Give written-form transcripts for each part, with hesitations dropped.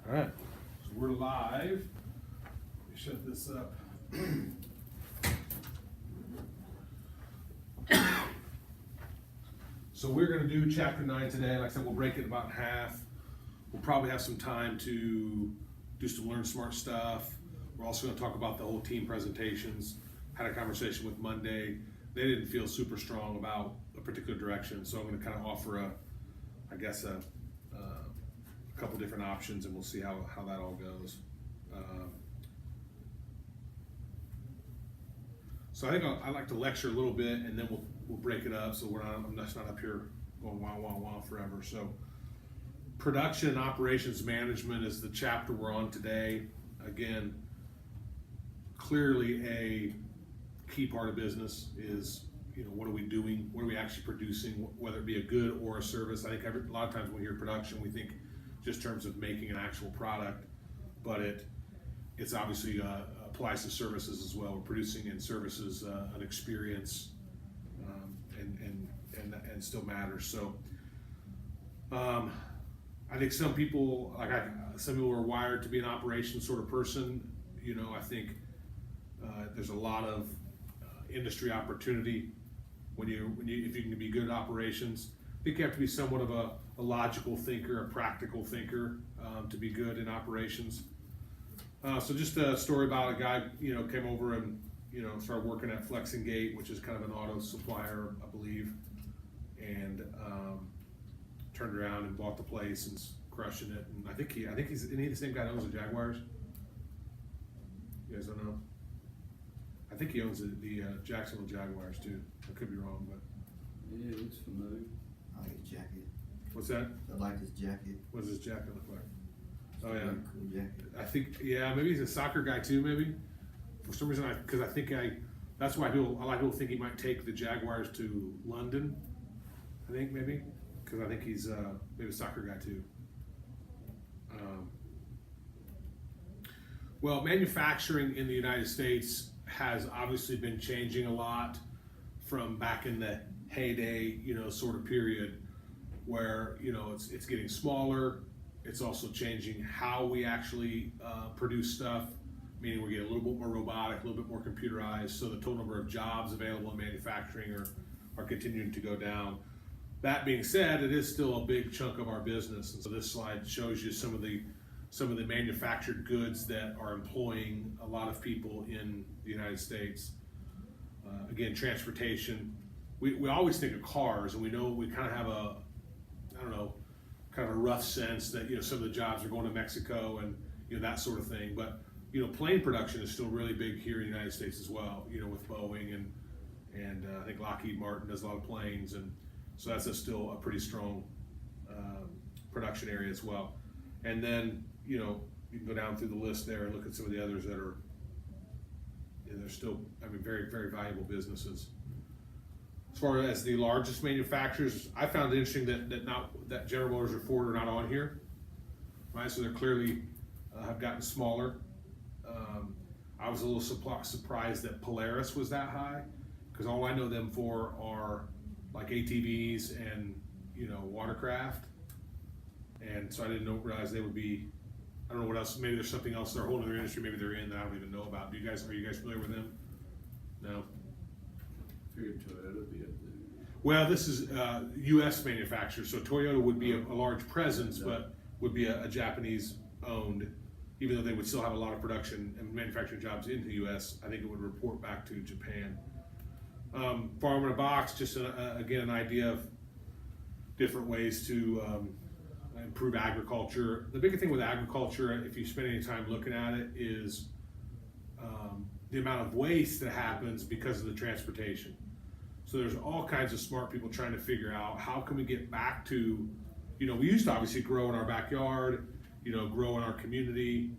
All right, so we're live. Let me shut this up. So we're going to do chapter 9 today. Like I said, we'll break it about in half. We'll probably have some time to do some Learn Smart stuff. We're also going to talk about the whole team presentations. Had a conversation with Monday. They didn't feel super strong about a particular direction, so I'm going to kind of offer a couple different options, and we'll see how that all goes. So I think I'd like to lecture a little bit, and then we'll break it up, so I'm just not up here going wow forever. So production and operations management is the chapter we're on today. Again, clearly a key part of business is, what are we doing? What are we actually producing? Whether it be a good or a service. I think a lot of times when we hear production, we think just in terms of making an actual product, but it's obviously applies to services as well. We're producing in services an experience, and still matters. So I think some people are wired to be an operations sort of person. I think there's a lot of industry opportunity if you can be good at operations. I think you have to be somewhat of a logical thinker, a practical thinker, to be good in operations. So just a story about a guy, came over and, started working at Flexing Gate, which is kind of an auto supplier, I believe, and turned around and bought the place and crushing it. And I think he's the same guy that owns the Jaguars. You guys don't know? I think he owns the Jacksonville Jaguars too. I could be wrong, but yeah, it looks familiar. I like his jacket. what's that? I like his jacket. What does his jacket look like? It's Oh a yeah, very cool jacket. I think maybe he's a soccer guy too. Maybe for some reason, that's why a lot of people think he might take the Jaguars to London. I think maybe because I think he's maybe a soccer guy too. Well, manufacturing in the United States has obviously been changing a lot from back in the heyday, sort of period where, it's getting smaller. It's also changing how we actually produce stuff, meaning we're getting a little bit more robotic, a little bit more computerized. So the total number of jobs available in manufacturing are continuing to go down. That being said, it is still a big chunk of our business. And so this slide shows you some of the manufactured goods that are employing a lot of people in the United States. Again, transportation. We always think of cars, and we know we kind of have kind of a rough sense that some of the jobs are going to Mexico and that sort of thing. But plane production is still really big here in the United States as well. With Boeing and I think Lockheed Martin does a lot of planes, and so that's still a pretty strong production area as well. And then you can go down through the list there and look at some of the others that are they're still very, very valuable businesses. As far as the largest manufacturers, I found it interesting that General Motors or Ford are not on here, right? So they're clearly have gotten smaller. I was a little surprised that Polaris was that high, because all I know them for are like ATVs and watercraft, and so I didn't realize they would be. I don't know what else. Maybe there's something else. They're a whole other industry. Maybe they're in that I don't even know about. Are you guys familiar with them? No. Figured Toyota would be up there. Well, this is U.S. manufacturer, so Toyota would be a large presence, but would be a Japanese owned. Even though they would still have a lot of production and manufacturing jobs in the U.S., I think it would report back to Japan. Farm in a Box, just again an idea of different ways to improve agriculture. The big thing with agriculture, if you spend any time looking at it, is the amount of waste that happens because of the transportation. So there's all kinds of smart people trying to figure out how can we get back to, we used to obviously grow in our backyard, grow in our community,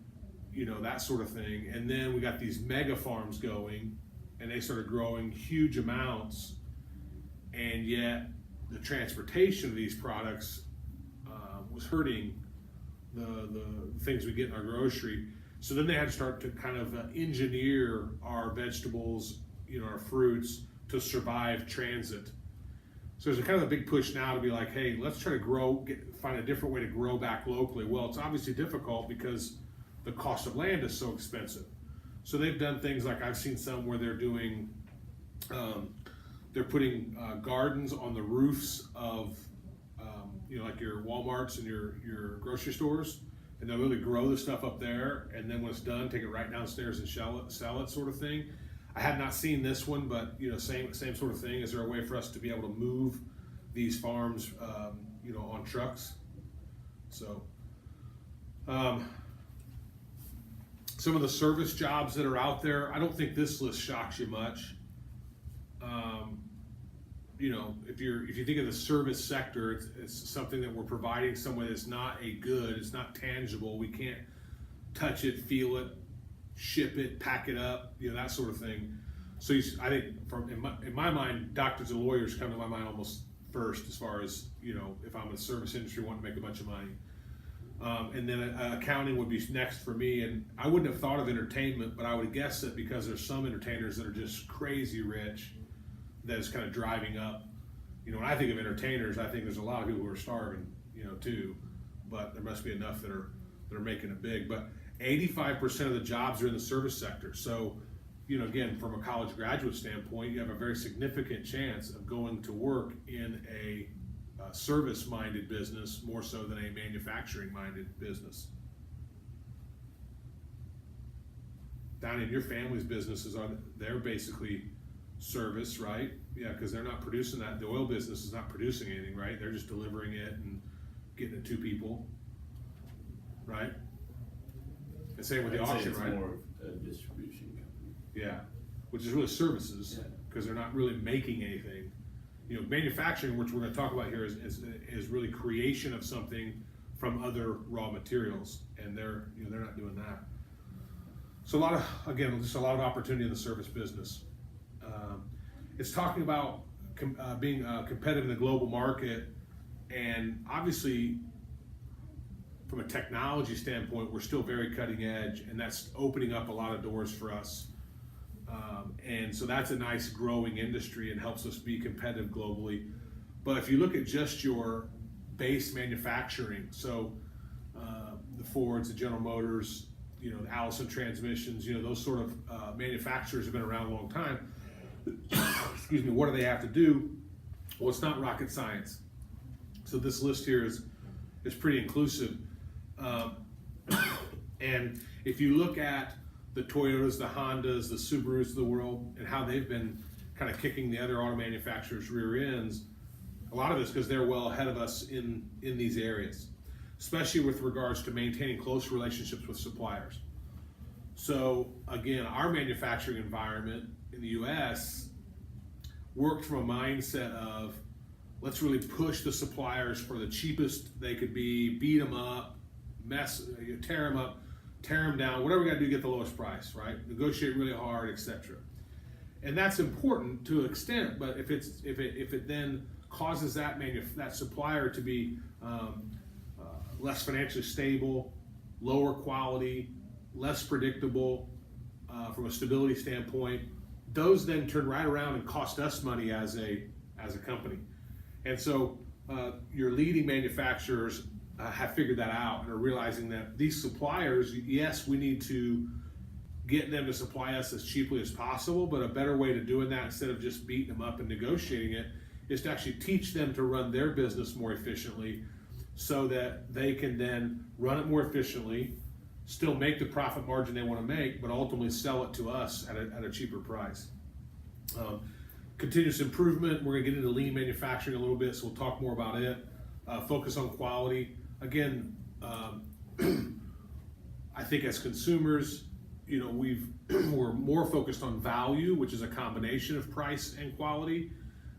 that sort of thing. And then we got these mega farms going, and they started growing huge amounts, and yet the transportation of these products was hurting the things we get in our grocery. So then they had to start to kind of engineer our vegetables, our fruits to survive transit. So there's a kind of a big push now to be like, hey, let's try to find a different way to grow back locally. Well, it's obviously difficult because the cost of land is so expensive. So they've done things like I've seen some where they're doing, they're putting gardens on the roofs of, like your Walmarts and your grocery stores, and they'll really grow the stuff up there, and then when it's done, take it right downstairs and sell it sort of thing. I have not seen this one, but same sort of thing. Is there a way for us to be able to move these farms, on trucks? So, some of the service jobs that are out there, I don't think this list shocks you much. If you think of the service sector, it's something that we're providing someone that's not a good, it's not tangible. We can't touch it, feel it, ship it, pack it up, that sort of thing. So I think in my mind, doctors and lawyers come to my mind almost first, as far as, if I'm in the service industry wanting to make a bunch of money. And then accounting would be next for me. And I wouldn't have thought of entertainment, but I would guess that because there's some entertainers that are just crazy rich, that is kind of driving up. When I think of entertainers, I think there's a lot of people who are starving, too, but there must be enough that are making it big. But 85% of the jobs are in the service sector. So, again, from a college graduate standpoint, you have a very significant chance of going to work in a service-minded business more so than a manufacturing-minded business. Down in your family's businesses, they're basically service, right? Yeah, because they're not producing that. The oil business is not producing anything, right? They're just delivering it and getting it to people, right? And same with the auction, right? It's more of a distribution company. Yeah, which is really services, because they're not really making anything. Manufacturing, which we're going to talk about here, is really creation of something from other raw materials, and they're not doing that. So just a lot of opportunity in the service business. It's talking about being competitive in the global market, and obviously from a technology standpoint, we're still very cutting edge, and that's opening up a lot of doors for us. And so that's a nice growing industry and helps us be competitive globally. But if you look at just your base manufacturing, so the Fords, the General Motors, the Allison transmissions, those sort of manufacturers have been around a long time. Excuse me, what do they have to do? Well, it's not rocket science. So this list here is pretty inclusive. And if you look at the Toyotas, the Hondas, the Subarus of the world, and how they've been kind of kicking the other auto manufacturers' rear ends, a lot of it's because they're well ahead of us in these areas, especially with regards to maintaining close relationships with suppliers. So again, our manufacturing environment in the US worked from a mindset of, let's really push the suppliers for the cheapest they could be, beat them up, tear them up, tear them down, whatever we got to do to get the lowest price, right? Negotiate really hard, etc. And that's important to an extent, but if it then causes that supplier to be less financially stable, lower quality, less predictable from a stability standpoint, those then turn right around and cost us money as a company. And so your leading manufacturers have figured that out and are realizing that these suppliers, yes, we need to get them to supply us as cheaply as possible, but a better way to doing that, instead of just beating them up and negotiating it, is to actually teach them to run their business more efficiently, so that they can then run it more efficiently, still make the profit margin they want to make, but ultimately sell it to us at a cheaper price. Continuous improvement, we're going to get into lean manufacturing a little bit, so we'll talk more about it. Focus on quality. Again, I think as consumers, we're more focused on value, which is a combination of price and quality.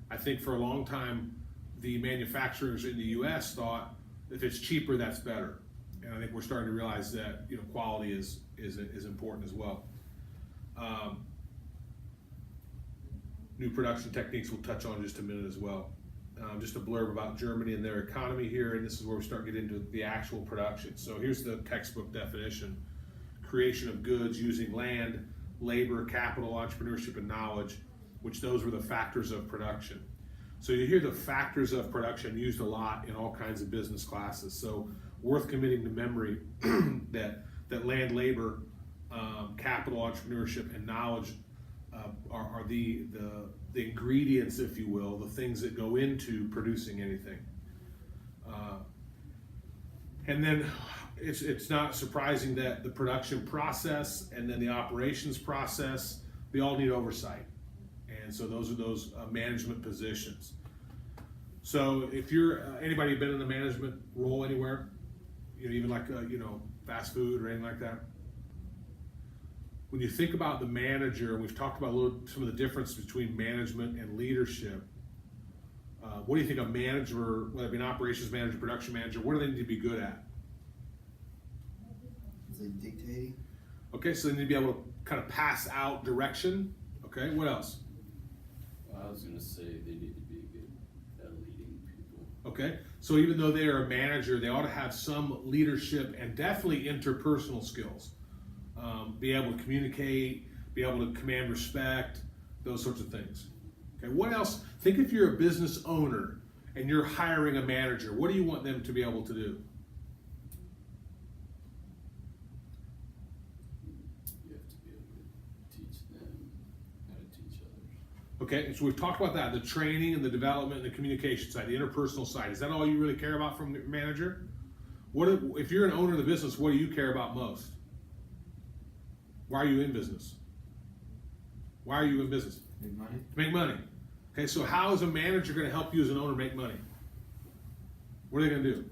I think for a long time, the manufacturers in the US thought if it's cheaper, that's better. And I think we're starting to realize that quality is important as well. New production techniques we'll touch on in just a minute as well. Just a blurb about Germany and their economy here, and this is where we start getting into the actual production. So here's the textbook definition: creation of goods using land, labor, capital, entrepreneurship, and knowledge, which those were the factors of production. So you hear the factors of production used a lot in all kinds of business classes. So worth committing to memory that land, labor, capital, entrepreneurship, and knowledge are the ingredients, if you will, the things that go into producing anything. And then it's not surprising that the production process and then the operations process, they all need oversight. And so those are those management positions. So if you're anybody been in a management role anywhere, even like fast food or anything like that, when you think about the manager, and we've talked about some of the difference between management and leadership, what do you think a manager, whether it be an operations manager, production manager, what do they need to be good at? Is it dictating? Okay, so they need to be able to kind of pass out direction. Okay, what else? Well, I was gonna say they need to be good at leading people. Okay, so even though they are a manager, they ought to have some leadership and definitely interpersonal skills. Be able to communicate, be able to command respect, those sorts of things. Okay, what else? Think if you're a business owner and you're hiring a manager, what do you want them to be able to do? You have to be able to teach them how to teach others. Okay, so we've talked about that, the training and the development and the communication side, the interpersonal side. Is that all you really care about from the manager? If you're an owner of the business, what do you care about most? Why are you in business? Why are you in business? Make money? To make money. Okay, so how is a manager going to help you as an owner make money? What are they going to do?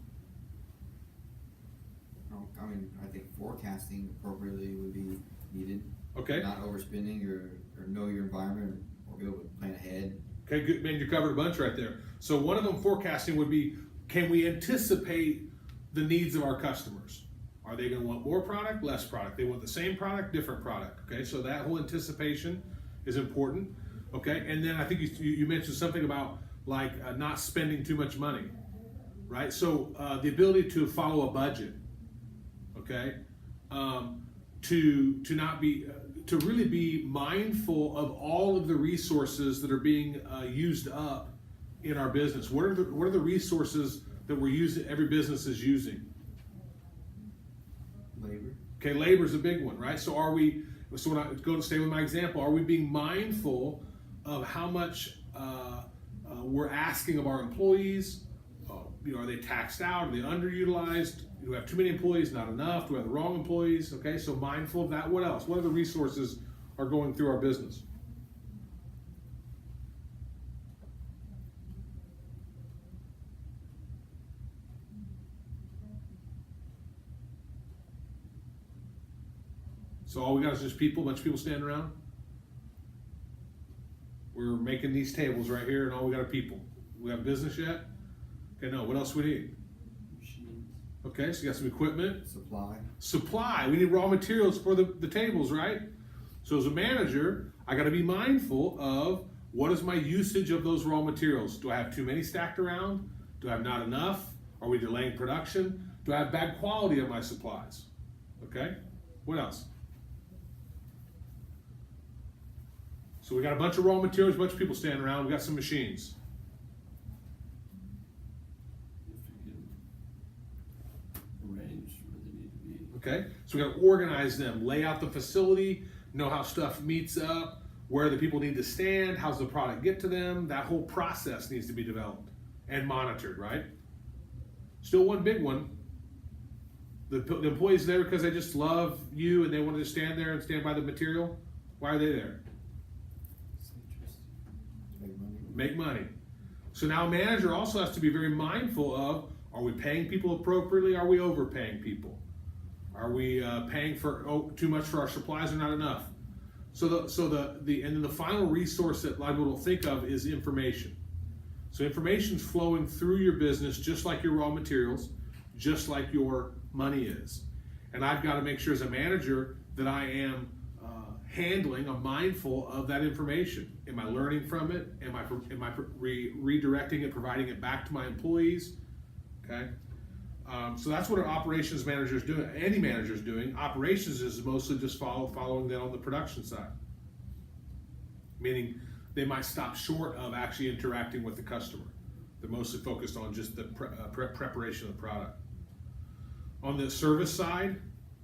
I think forecasting appropriately would be needed. Okay. Not overspending or know your environment or be able to plan ahead. Okay, good, man, you covered a bunch right there. So one of them, forecasting, would be, can we anticipate the needs of our customers? Are they going to want more product, less product? They want the same product, different product. Okay, so that whole anticipation is important. Okay, and then I think you mentioned something about like not spending too much money, right? So the ability to follow a budget. Okay, to not be to really be mindful of all of the resources that are being used up in our business. What are the resources that we're using? Every business is using. Labor. Okay, labor is a big one, right? So when I go to stay with my example, are we being mindful of how much we're asking of our employees? Are they taxed out? Are they underutilized? Do we have too many employees? Not enough? Do we have the wrong employees? Okay, so mindful of that. What else? What other resources are going through our business? So all we got is just people, a bunch of people standing around. We're making these tables right here, and all we got are people. We have business yet? Okay, no. What else we need? Machines. Okay, so you got some equipment. Supply. We need raw materials for the tables, right? So as a manager, I got to be mindful of what is my usage of those raw materials. Do I have too many stacked around? Do I have not enough? Are we delaying production? Do I have bad quality of my supplies? Okay, what else? So we got a bunch of raw materials, a bunch of people standing around. We got some machines. You have to get them arranged where they need to be. Okay, so we got to organize them, lay out the facility, know how stuff meets up, where the people need to stand, how's the product get to them. That whole process needs to be developed and monitored, right? Still one big one. The employees there because they just love you and they want to just stand there and stand by the material. Why are they there? It's interesting. Make money. Make money. So now a manager also has to be very mindful of, are we paying people appropriately? Are we overpaying people? Are we paying for too much for our supplies or not enough? And then the final resource that a lot of people don't think of is information. So information's flowing through your business just like your raw materials, just like your money is. And I've got to make sure as a manager that I am I'm mindful of that information. Am I learning from it? Am I redirecting it, providing it back to my employees? Okay. So that's what an operations manager is doing. Any manager is doing. Operations is mostly just following that on the production side. Meaning, they might stop short of actually interacting with the customer. They're mostly focused on just the preparation of the product. On the service side,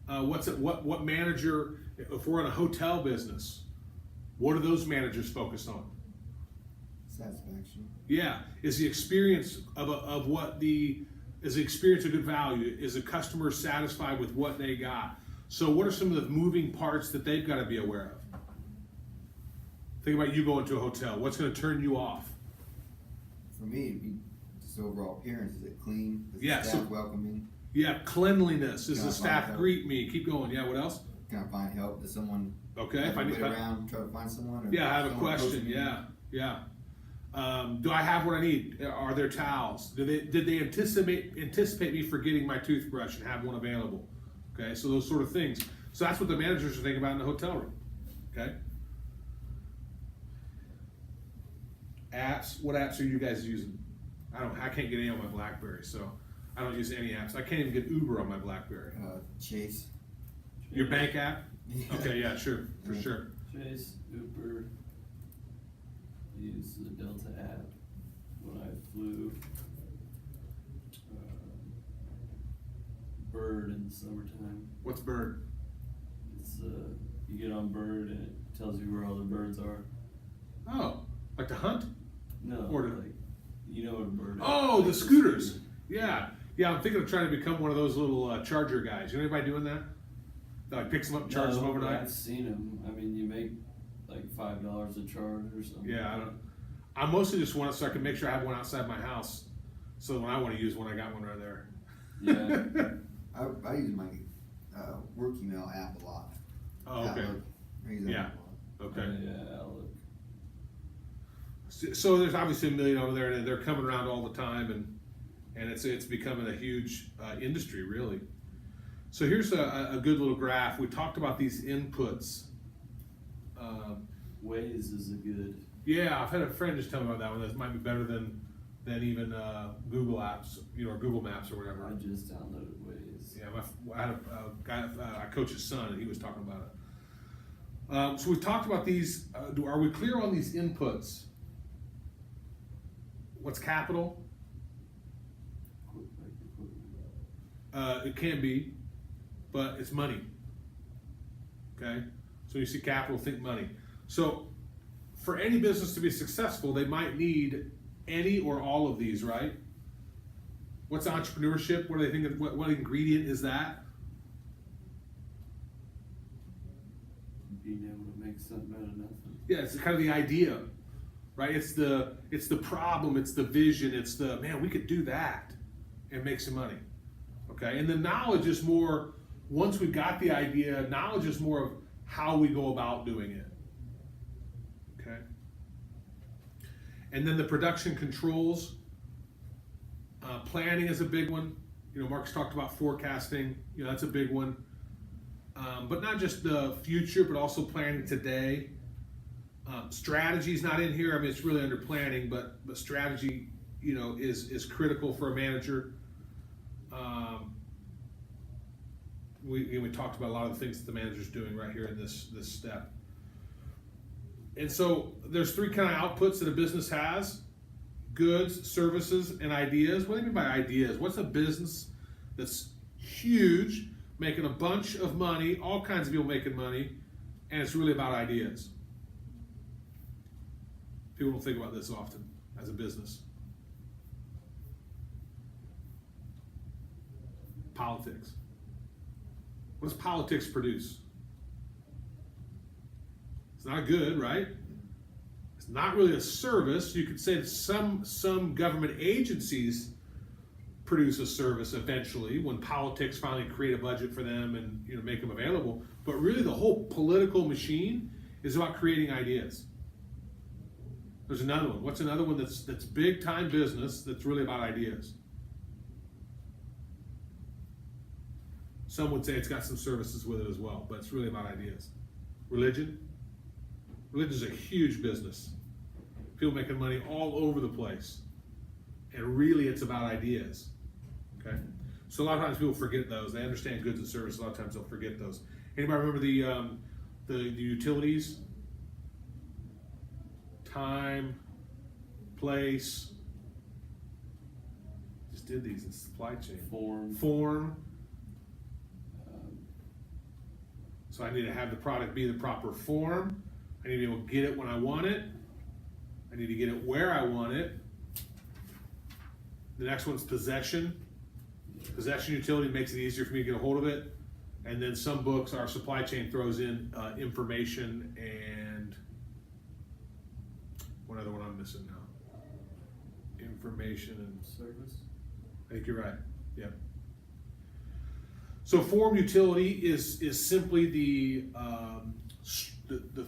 what manager, if we're in a hotel business, what are those managers focused on? Satisfaction. Yeah, is the experience is the experience a good value? Is the customer satisfied with what they got? So what are some of the moving parts that they've got to be aware of? Think about you going to a hotel. What's going to turn you off? For me, it'd be just overall appearance. Is it clean? Is Yeah, the staff so- welcoming? Yeah, cleanliness. Does Can the I staff find help? greet me? Keep going. Yeah, what else? Can I find help? Does someone Okay, have if I to need wait around, try to find someone? Or yeah, I have a someone question. approach me? Yeah. Do I have what I need? Are there towels? Did they anticipate me forgetting my toothbrush and have one available? Okay, so those sort of things. So that's what the managers are thinking about in the hotel room. Okay. Apps. What apps are you guys using? I can't get any on my BlackBerry, so I don't use any apps. I can't even get Uber on my BlackBerry. Chase. Your bank app? Yeah. Okay, yeah, sure, for Yeah. sure. Chase, Uber, use the Delta app when I flew. Bird in the summertime. What's Bird? It's you get on Bird and it tells you where all the birds are. Oh, like to hunt? No, Or to- like you know what a bird is. Oh, Like the scooters. Yeah, I'm thinking of trying to become one of those little charger guys. You know anybody doing that? That like picks them up and charges them No, but overnight? I've seen them. I mean, you make like $5 a charge or something. Yeah, I mostly just want it so I can make sure I have one outside my house. So when I want to use one, I got one right there. Yeah. I use my work email app a lot. Oh, okay. Outlook. I use that Yeah. a lot. Okay. Yeah, Outlook. So there's obviously a million over there, and they're coming around all the time, and it's becoming a huge industry, really. So here's a good little graph. We talked about these inputs. Waze is a good. Yeah, I've had a friend just tell me about that one. That might be better than even Google Apps, or Google Maps or whatever. I just downloaded Waze. Yeah, I had a guy, I coach his son, and he was talking about it. So we've talked about these. Are we clear on these inputs? What's capital? It can be, but it's money. Okay? So you see capital, think money. So for any business to be successful, they might need any or all of these, right? What's entrepreneurship? What do they think? What ingredient is that? Being able to make something out of nothing. Yeah, it's kind of the idea, right? It's the problem, it's the vision, it's the, man, we could do that and make some money. Okay, and the knowledge is more, once we've got the idea, knowledge is more of how we go about doing it. Okay. And then the production controls, planning is a big one. Mark's talked about forecasting, that's a big one. But not just the future, but also planning today. Strategy is not in here. I mean, it's really under planning, but strategy, is critical for a manager. We talked about a lot of the things that the manager's doing right here in this step. And so there's three kind of outputs that a business has: goods, services, and ideas. What do you mean by ideas? What's a business that's huge, making a bunch of money, all kinds of people making money, and it's really about ideas? People don't think about this often as a business. Politics. What does politics produce? It's not good, right? It's not really a service. You could say that some government agencies produce a service eventually when politics finally create a budget for them and make them available. But really, the whole political machine is about creating ideas. There's another one. What's another one that's big time business that's really about ideas? Some would say it's got some services with it as well, but it's really about ideas. Religion. Religion is a huge business. People making money all over the place. And really it's about ideas. Okay? So a lot of times people forget those. They understand goods and services. A lot of times they'll forget those. Anybody remember the utilities? time, place. Just did these in supply chain. Form. So I need to have the product be the proper form. I need to be able to get it when I want it. I need to get it where I want it. The next one's possession. Possession utility makes it easier for me to get a hold of it. And then some books, our supply chain throws in information and what other one I'm missing now? Information and Service. I think you're right. Yep. So form utility is simply the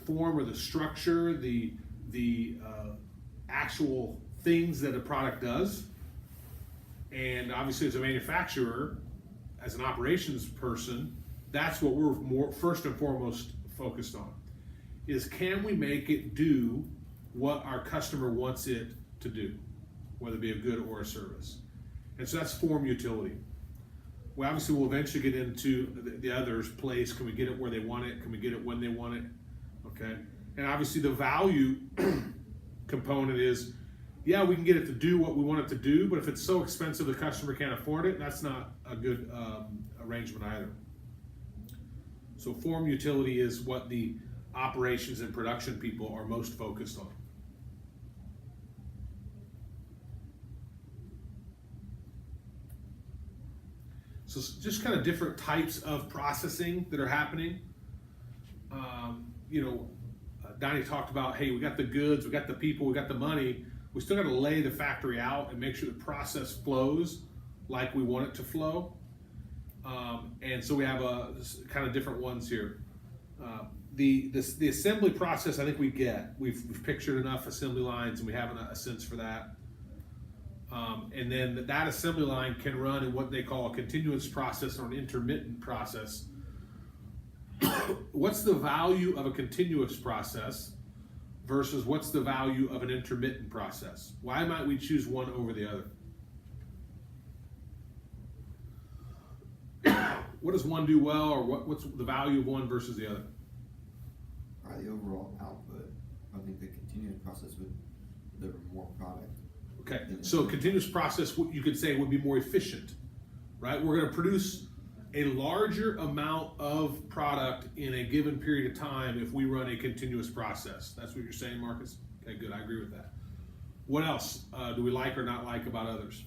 form or the structure, the actual things that a product does. And obviously, as a manufacturer, as an operations person, that's what we're first and foremost focused on. Is can we make it do what our customer wants it to do, whether it be a good or a service? And so that's form utility. We obviously will eventually get into the others. Place, can we get it where they want it? Can we get it when they want it? Okay. And obviously the value component is, yeah, we can get it to do what we want it to do, but if it's so expensive the customer can't afford it, that's not a good arrangement either. So form utility is what the operations and production people are most focused on. So just kind of different types of processing that are happening. Donnie talked about, hey, we got the goods, we got the people, we got the money. We still got to lay the factory out and make sure the process flows like we want it to flow. And so we have a kind of different ones here. The assembly process, I think we get. We've pictured enough assembly lines and we have a sense for that. And then that assembly line can run in what they call a continuous process or an intermittent process. What's the value of a continuous process versus what's the value of an intermittent process? Why might we choose one over the other? What does one do well, or what's the value of one versus the other? Probably the overall output. I think the continuous process would deliver more product. Okay, so continuous process, you could say, would be more efficient, right? We're going to produce a larger amount of product in a given period of time if we run a continuous process. That's what you're saying, Marcus? Okay, good. I agree with that. What else do we like or not like about others?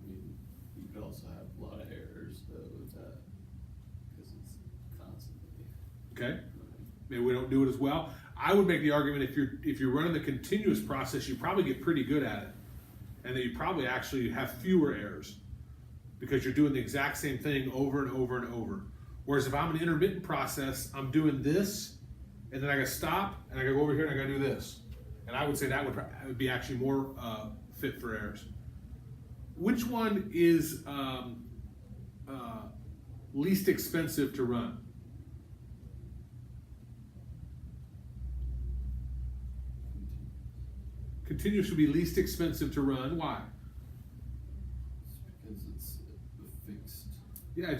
I mean, you could also have a lot of errors though with that because it's constantly. Okay, maybe we don't do it as well. I would make the argument if you're running the continuous process, you probably get pretty good at it, and that you probably actually have fewer errors because you're doing the exact same thing over and over and over. Whereas if I'm an intermittent process, I'm doing this, and then I gotta stop, and I gotta go over here, and I gotta do this. And I would say that would be actually more fit for errors. Which one is least expensive to run? Continuous would be least expensive to run. Why? Because it's a fixed Yeah,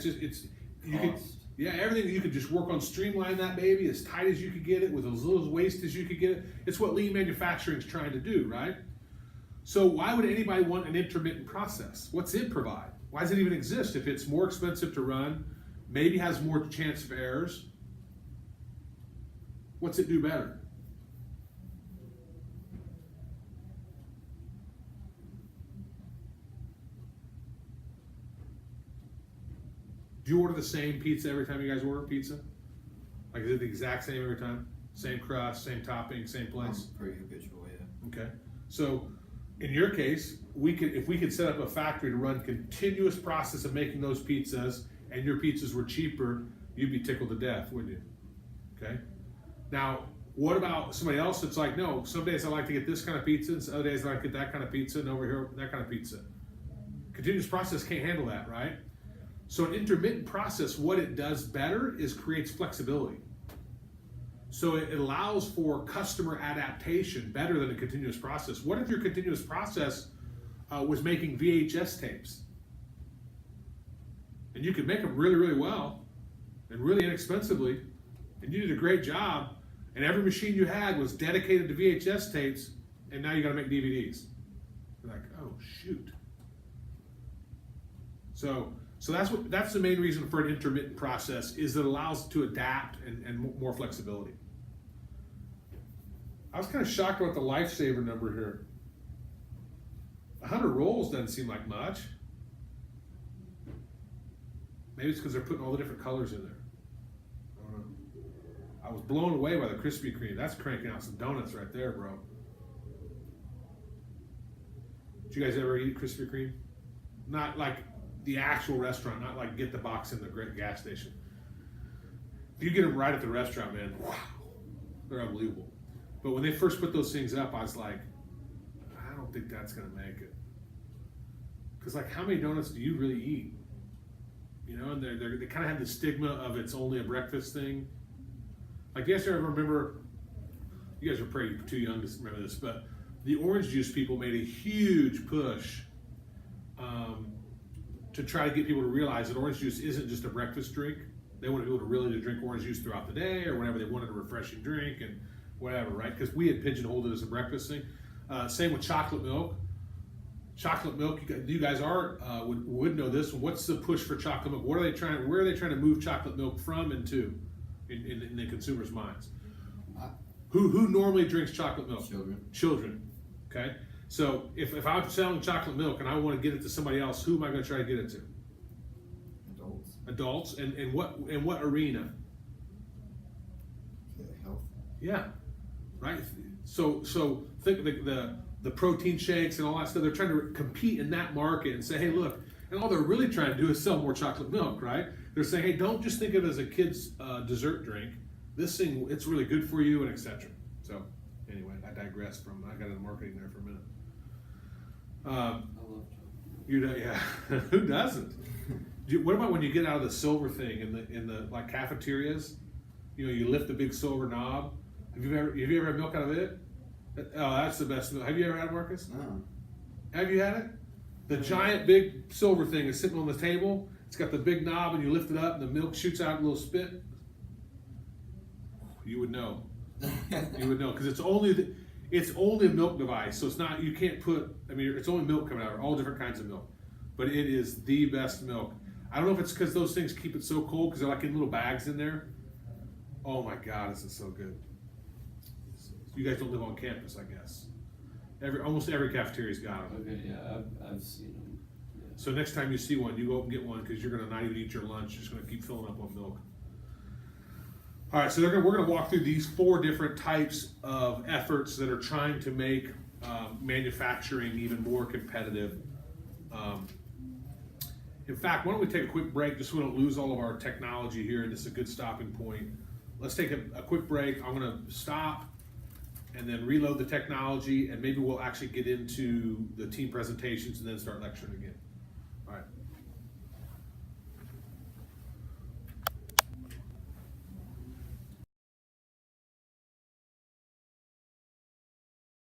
cost. Everything you could just work on, streamline that baby as tight as you could get it with as little waste as you could get it. It's what lean manufacturing is trying to do, right? So why would anybody want an intermittent process? What's it provide? Why does it even exist if it's more expensive to run, maybe has more chance of errors? What's it do better? Do you order the same pizza every time you guys order pizza? Like, is it the exact same every time? Same crust, same topping, same place? Pretty habitual, yeah. Okay. So, in your case, if we could set up a factory to run continuous process of making those pizzas, and your pizzas were cheaper, you'd be tickled to death, wouldn't you? Okay. Now, what about somebody else that's like, no, some days I like to get this kind of pizza, and some other days I like to get that kind of pizza, and over here, that kind of pizza. Continuous process can't handle that, right? So an intermittent process, what it does better is creates flexibility. So it allows for customer adaptation better than a continuous process. What if your continuous process was making VHS tapes? And you could make them really, really well and really inexpensively, and you did a great job, And every machine you had was dedicated to VHS tapes, and now you got to make DVDs. You're like, oh shoot. So that's the main reason for an intermittent process, is that it allows to adapt and more flexibility. I was kind of shocked about the lifesaver number here. 100 rolls doesn't seem like much. Maybe it's because they're putting all the different colors in there. I don't know. I was blown away by the Krispy Kreme. That's cranking out some donuts right there, bro. Did you guys ever eat Krispy Kreme? Not like the actual restaurant, not like get the box in the gas station. If you get them right at the restaurant, man, wow, they're unbelievable. But when they first put those things up, I was like, I don't think that's gonna make it. Because like, how many donuts do you really eat? You know, and they kind of have the stigma of it's only a breakfast thing. Like, you guys ever remember? You guys are probably too young to remember this, but the orange juice people made a huge push to try to get people to realize that orange juice isn't just a breakfast drink. They wanted people to really drink orange juice throughout the day or whenever they wanted a refreshing drink and whatever, right? Because we had pigeonholed it as a breakfast thing. Same with chocolate milk. Chocolate milk, you guys would know this. What's the push for chocolate milk? Where are they trying to move chocolate milk from and to in the consumer's minds? Who normally drinks chocolate milk? Children. Okay. So if I'm selling chocolate milk and I want to get it to somebody else, who am I going to try to get it to? Adults. And what arena? Health. Yeah. Right. So think of the protein shakes and all that stuff. They're trying to compete in that market and say, hey, look, and all they're really trying to do is sell more chocolate milk, right? They're saying, hey, don't just think of it as a kid's dessert drink. This thing, it's really good for you, and etc. So anyway, I digress I got into marketing there for a minute. I love chocolate. Yeah. Who doesn't? What about when you get out of the silver thing in the like cafeterias? You know, you lift the big silver knob. Have you ever had milk out of it? Oh, that's the best milk. Have you ever had it, Marcus? No. Have you had it? The giant big silver thing is sitting on the table. It's got the big knob, and you lift it up, and the milk shoots out a little spit. You would know. You would know, because it's only a milk device, so it's not. You can't put. I mean, it's only milk coming out, all different kinds of milk, but it is the best milk. I don't know if it's because those things keep it so cold, because they're like in little bags in there. Oh my God, this is so good. You guys don't live on campus, I guess. Almost every cafeteria's got them. Okay, yeah, I've seen them. Yeah. So next time you see one, you go up and get one, because you're going to not even eat your lunch. You're just going to keep filling up on milk. All right, so we're going to walk through these 4 different types of efforts that are trying to make manufacturing even more competitive. In fact, why don't we take a quick break just so we don't lose all of our technology here, and this is a good stopping point. Let's take a quick break. I'm going to stop and then reload the technology, and maybe we'll actually get into the team presentations and then start lecturing again. All right.